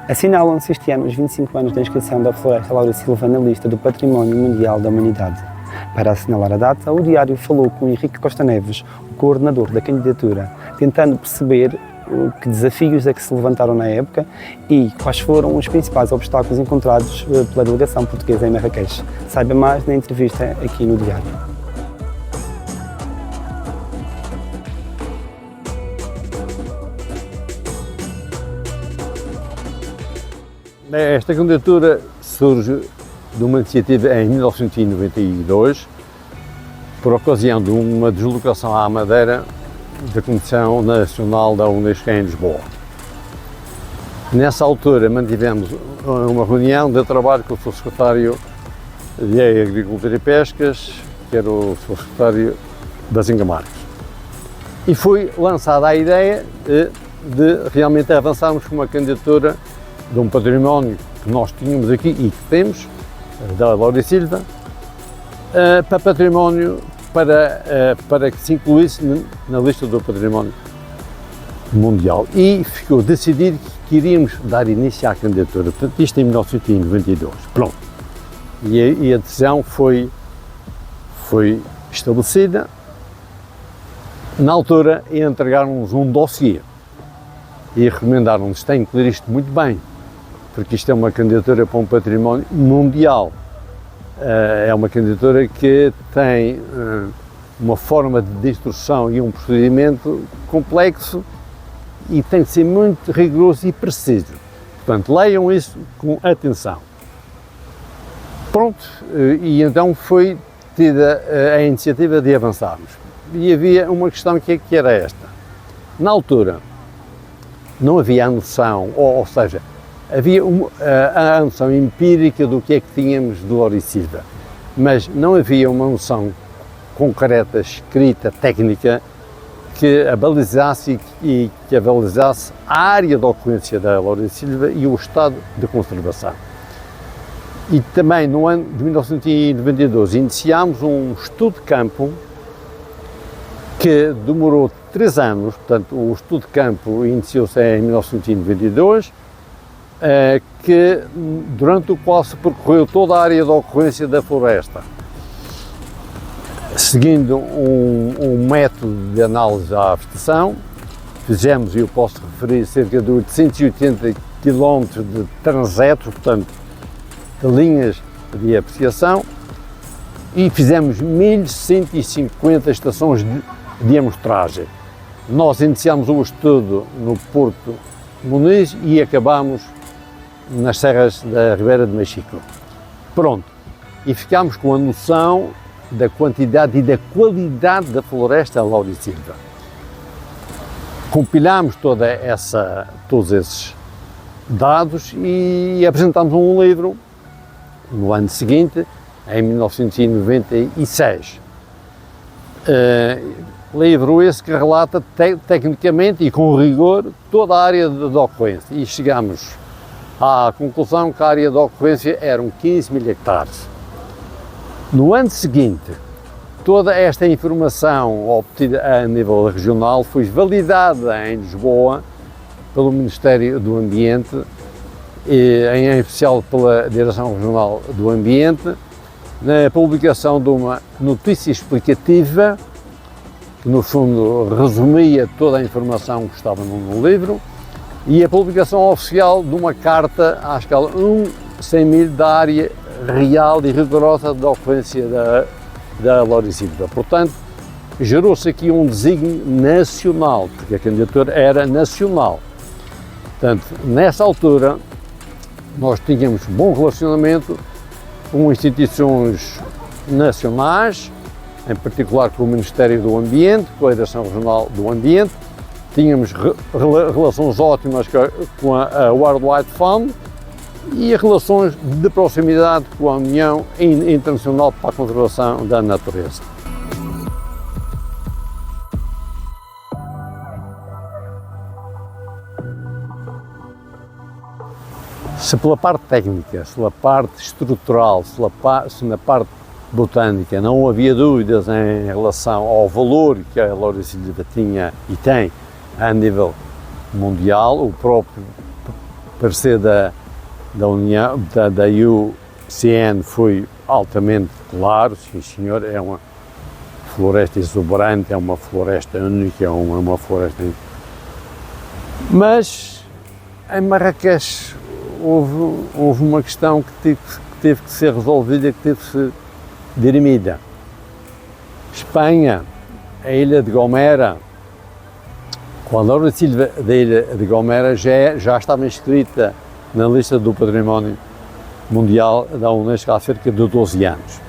Assinalam-se este ano os 25 anos da inscrição da Floresta Laura Silva na lista do Património Mundial da Humanidade. Para assinalar a data, o diário falou com Henrique Costa Neves, o coordenador da candidatura, tentando perceber que desafios é que se levantaram na época e quais foram os principais obstáculos encontrados pela delegação portuguesa em Marrakech. Saiba mais na entrevista aqui no diário. Esta candidatura surge de uma iniciativa em 1992, por ocasião de uma deslocação à Madeira da Comissão Nacional da Unesco em Lisboa. Nessa altura mantivemos uma reunião de trabalho com o seu secretário de Agricultura e Pescas, que era o seu secretário das Ingamarcas. E foi lançada a ideia de realmente avançarmos com uma candidatura de um património que nós tínhamos aqui e que temos, da Laura Silva, para património, para que se incluísse na lista do património mundial. E ficou decidido que iríamos dar início à candidatura, portanto, isto em 1992. Pronto. E a decisão foi estabelecida. Na altura, entregaram-nos um dossiê e recomendaram-nos: tem que ler isto muito bem, porque isto é uma candidatura para um património mundial. É uma candidatura que tem uma forma de instrução e um procedimento complexo e tem de ser muito rigoroso e preciso. Portanto, leiam isso com atenção. Pronto, e então foi tida a iniciativa de avançarmos. E havia uma questão que era esta. Na altura, não havia a noção, ou seja, havia a noção empírica do que é que tínhamos de Laura Silva, mas não havia uma noção concreta, escrita, técnica, que a balizasse e que avalizasse a área de ocorrência da Laura Silva e o estado de conservação. E também no ano de 1992 iniciámos um estudo de campo que demorou 3 anos, portanto o estudo de campo iniciou-se em 1992, durante o qual se percorreu toda a área de ocorrência da floresta, seguindo um método de análise à vegetação. Fizemos, e eu posso referir, cerca de 880 km de transetos, portanto, de linhas de apreciação, e fizemos 1150 estações de amostragem. Nós iniciámos o estudo no Porto Muniz e acabámos nas serras da Ribeira de Machico. Pronto, e ficámos com a noção da quantidade e da qualidade da floresta Laura Silva. Compilámos todos esses dados e apresentámos um livro no ano seguinte, em 1996. Livro esse que relata tecnicamente e com rigor toda a área de ocorrência, e chegámos à conclusão que a área de ocorrência eram 15 mil hectares. No ano seguinte, toda esta informação obtida a nível regional foi validada em Lisboa pelo Ministério do Ambiente, em especial pela Direção Regional do Ambiente, na publicação de uma notícia explicativa, que no fundo resumia toda a informação que estava no livro, e a publicação oficial de uma carta à escala 1/100.000 da área real e rigorosa da ocorrência da Laura Silva. Portanto, gerou-se aqui um desígnio nacional, porque a candidatura era nacional. Portanto, nessa altura, nós tínhamos bom relacionamento com instituições nacionais, em particular com o Ministério do Ambiente, com a Direção Regional do Ambiente. Tínhamos relações ótimas com a Wildlife Fund e relações de proximidade com a União Internacional para a Conservação da Natureza. Se pela parte técnica, se pela parte estrutural, se na parte botânica não havia dúvidas em relação ao valor que a Laura Silva tinha e tem a nível mundial, o próprio parecer da União, da IUCN foi altamente claro, sim senhor, é uma floresta exuberante, é uma floresta única, é uma floresta... Mas em Marrakech houve uma questão que teve que ser resolvida, que teve que ser dirimida. Espanha, a Ilha de Gomera, com a Laura Silva da Ilha de Gomera já estava inscrita na lista do Património Mundial da Unesco há cerca de 12 anos.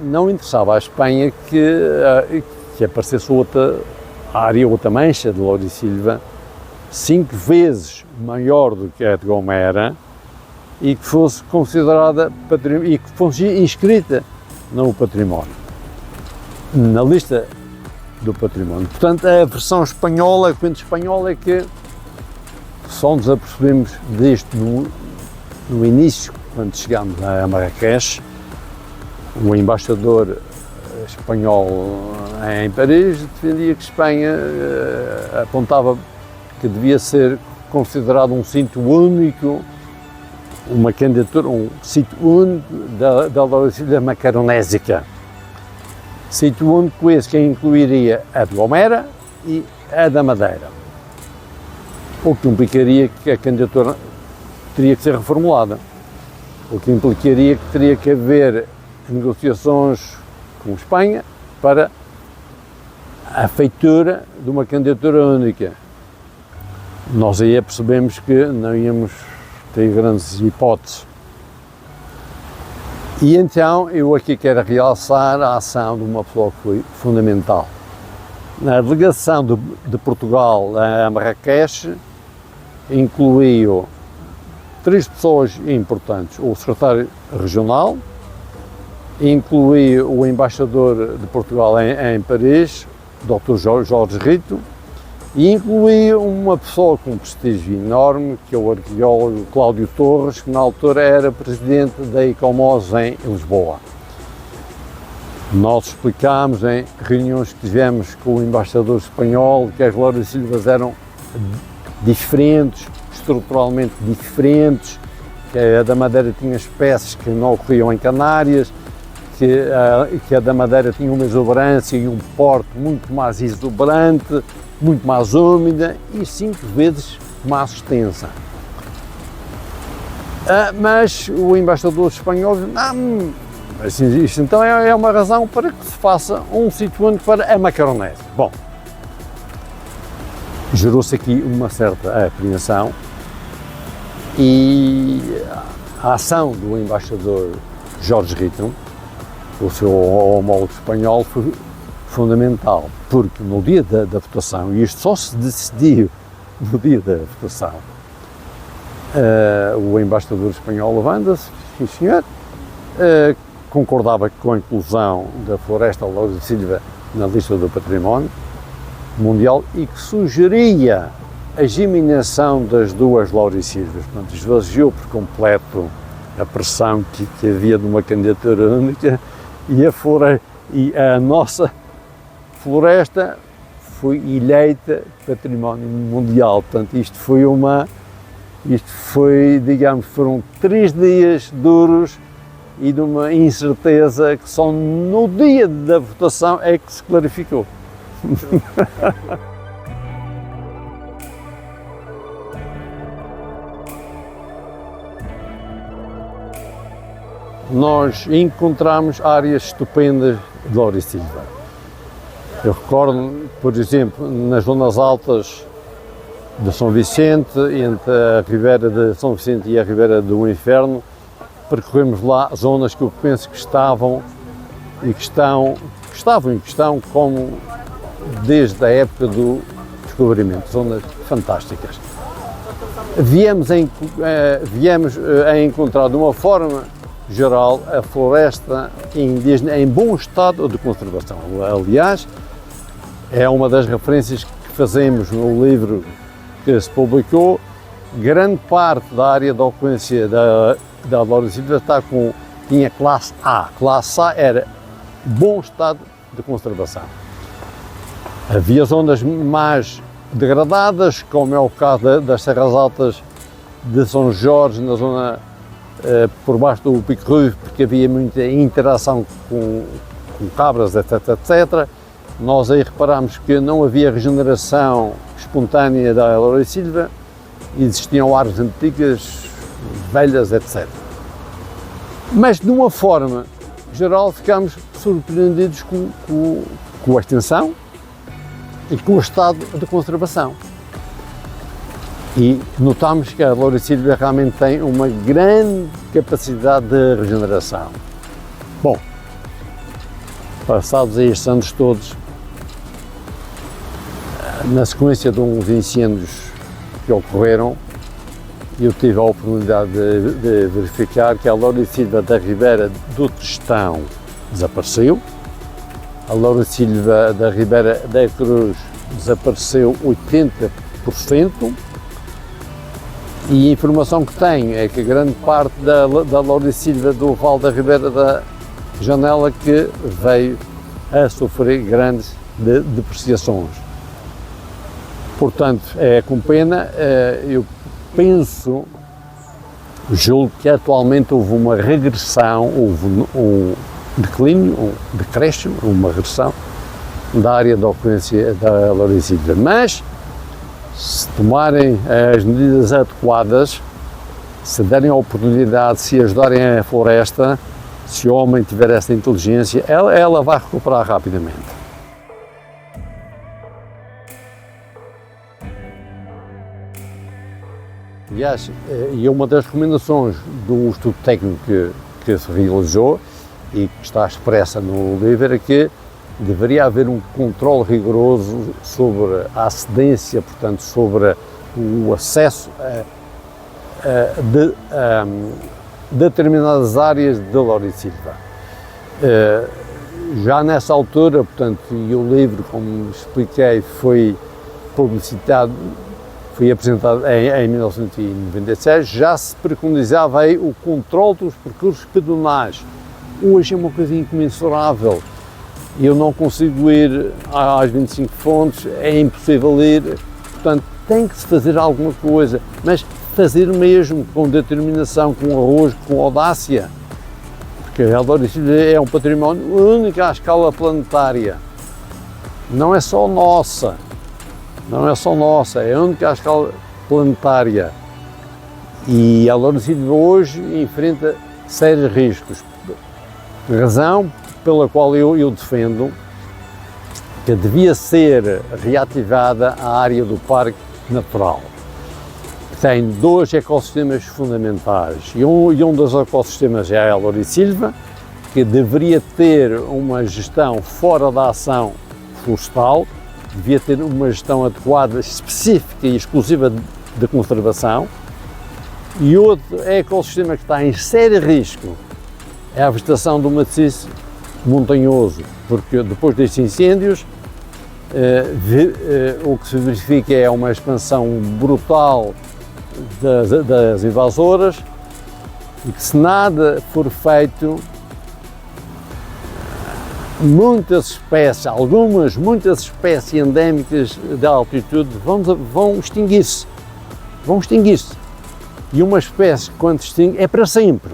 Não interessava à Espanha que aparecesse outra área, outra mancha de Laura Silva, 5 vezes maior do que a de Gomera, e que fosse considerada património, e que fosse inscrita no património, na lista do património. Portanto, a versão espanhola, a corrente espanhola, é que só nos apercebemos disto no início, quando chegámos a Marrakech. O embaixador espanhol em Paris defendia que Espanha apontava que devia ser considerado um sítio único, uma candidatura, um sítio único da Laurisilva macaronésica. Sítio único esse que incluiria a de Gomera e a da Madeira. O que implicaria que a candidatura teria que ser reformulada. O que implicaria que teria que haver negociações com Espanha para a feitura de uma candidatura única. Nós aí percebemos que não íamos ter grandes hipóteses. E então eu aqui quero realçar a ação de uma pessoa que foi fundamental. Na delegação de Portugal a Marrakech incluiu 3 pessoas importantes: o secretário regional, incluiu o embaixador de Portugal em Paris, Dr. Jorge Rito, e incluiu uma pessoa com um prestígio enorme, que é o arqueólogo Cláudio Torres, que na altura era presidente da ICOMOS em Lisboa. Nós explicámos em reuniões que tivemos com o embaixador espanhol que as Laurisilvas eram diferentes, estruturalmente diferentes, que a da Madeira tinha espécies que não ocorriam em Canárias, que a da Madeira tinha uma exuberância e um porte muito mais exuberante, muito mais úmida e 5 vezes mais extensa. Mas o embaixador espanhol disse: não, mas isto então é uma razão para que se faça um sítio único para a Macaronésia. Bom, gerou-se aqui uma certa apreensão e a ação do embaixador Jorge Rito, o seu homólogo espanhol, foi fundamental, porque no dia da votação, e isto só se decidiu no dia da votação, o embaixador espanhol levanta-se, sim senhor, concordava com a inclusão da floresta Laurisilva na lista do património mundial e que sugeria a geminação das 2 Laurisilvas. Portanto, esvaziou por completo a pressão que havia de uma candidatura única e a nossa floresta foi eleita Património Mundial. Portanto, isto foi, digamos, foram 3 dias duros e de uma incerteza que só no dia da votação é que se clarificou. Nós encontramos áreas estupendas de Laurisilva. Eu recordo, por exemplo, nas zonas altas de São Vicente, entre a Ribeira de São Vicente e a Ribeira do Inferno, percorremos lá zonas que eu penso que estavam como desde a época do descobrimento, zonas fantásticas. Viemos a encontrar de uma forma geral a floresta indígena em bom estado de conservação. Aliás, é uma das referências que fazemos no livro que se publicou. Grande parte da área de ocorrência da Laurisilva tinha classe A. Classe A era bom estado de conservação. Havia zonas mais degradadas, como é o caso das Serras Altas de São Jorge, na zona por baixo do Pico Ruivo, porque havia muita interação com cabras, etc, etc. Nós aí reparámos que não havia regeneração espontânea da laurisilva, existiam árvores antigas, velhas, etc. Mas, de uma forma geral, ficámos surpreendidos com a extensão e com o estado de conservação. E notámos que a laurisilva realmente tem uma grande capacidade de regeneração. Bom, passados estes anos todos, na sequência de uns incêndios que ocorreram, eu tive a oportunidade de verificar que a laurisilva da Ribeira do Testão desapareceu, a laurisilva da Ribeira da Cruz desapareceu 80%, e a informação que tenho é que a grande parte da laurisilva do Vale da Ribeira da Janela que veio a sofrer grandes depreciações. Portanto, é com pena, eu julgo que atualmente houve uma regressão, houve um declínio, um decréscimo, uma regressão da área de ocorrência da laurisilva. Mas, se tomarem as medidas adequadas, se derem a oportunidade, se ajudarem a floresta, se o homem tiver essa inteligência, ela vai recuperar rapidamente. Aliás, e uma das recomendações do estudo técnico que se realizou e que está expressa no livro é que deveria haver um controle rigoroso sobre a acedência, portanto, sobre o acesso a determinadas áreas de laurisilva. Já nessa altura, portanto, e o livro, como expliquei, foi publicitado, foi apresentado em 1996, já se preconizava aí o controle dos percursos pedonais. Hoje é uma coisa incomensurável. Eu não consigo ir às 25 fontes, é impossível ir, portanto, tem que se fazer alguma coisa, mas fazer mesmo com determinação, com arrojo, com audácia, porque a laurisilva é um património único à escala planetária. Não é só nossa, é única à escala planetária. E a laurisilva hoje enfrenta sérios riscos. Razão pela qual eu defendo que devia ser reativada a área do Parque Natural. Tem dois ecossistemas fundamentais e um dos ecossistemas é a laurisilva, que deveria ter uma gestão fora da ação florestal, devia ter uma gestão adequada, específica e exclusiva de conservação, e outro ecossistema que está em sério risco é a vegetação do maciço montanhoso, porque depois destes incêndios o que se verifica é uma expansão brutal das invasoras e que, se nada for feito, muitas espécies, muitas espécies endémicas de altitude vão extinguir-se. E uma espécie, quando se extingue, é para sempre.